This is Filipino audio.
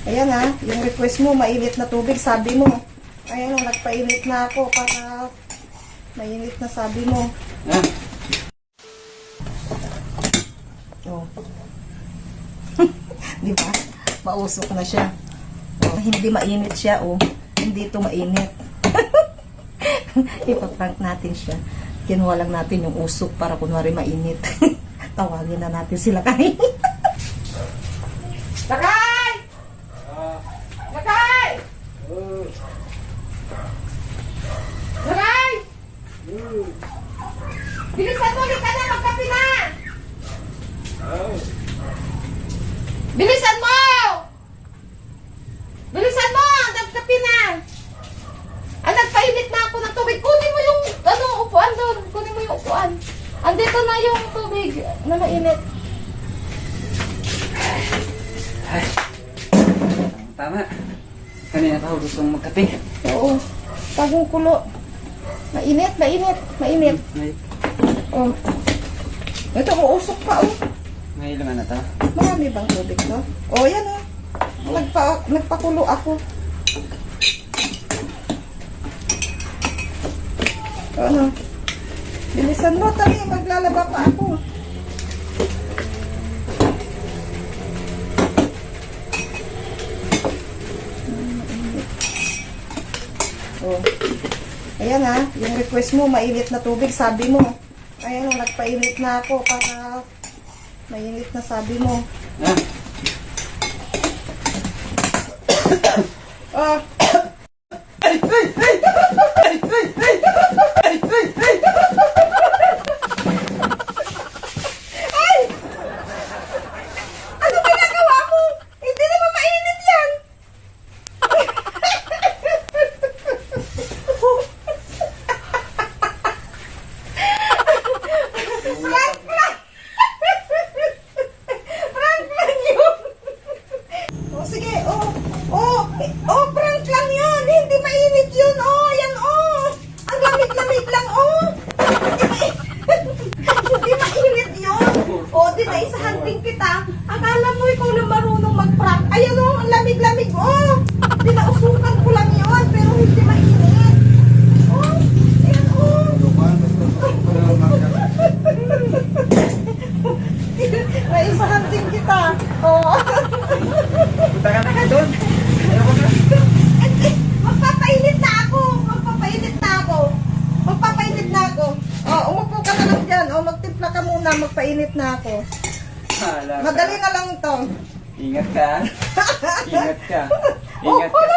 Ayan ha, yung request mo, mainit na tubig, sabi mo. Ayan, nagpainit na ako para mainit na sabi mo. Ah. Oh. Di ba? Mausok na siya. Oh, hindi mainit siya, oh. Hindi ito mainit. Ipaprank natin siya. Kinuha lang natin yung usok para kunwari mainit. Tawagin na natin sila kain. Lakay! Lakay! Lakay! Bilisan mo, ulit ka na, magkapi na! Bilisan mo! Bilisan mo! Nagkapi na! Nagpainit na ako ng tubig. Kunin mo yung upuan doon. Kunin mo yung upuan. Andito na yung tubig na mainit. Ay. Tama. Kanina pa ako gustong magkape. Oo. Bagong kulo. Mainit, mainit, mainit. Oh. Ito, uusok pa, oh. May laman na to. Marami bang tubig to? Oh, yan, oh. Nagpakulo ako. Ano? Bilisan mo, tali. Maglalaba pa ako. Oh. Ayan ha, yung request mo, mainit na tubig, sabi mo. Ayan, nagpainit na ako para mainit na sabi mo. Ah. Oh. Ay! Ano ginagawa mo? Hindi naman mainit yan. Prank lang! Prank lang yun! O sige, prank lang yun! Hindi mainit yun, yan, ang lamig-lamig lang, Hindi mainit yun! Di na isahanting kita. Akala mo ikaw na marunong mag-prank. Ayan, ang lamig-lamig, Pinausukan ko lang yun, pero hindi mainit. Ayan, Naisahanting kita. Punta ka na ka doon. Hindi, magpapainit na ako. Magpapainit na ako. Umupo ka na lang dyan. Magtimpla ka muna. Magpainit na ako. Madali na lang ito. Ingat ka. Ingat ka. Ingat ka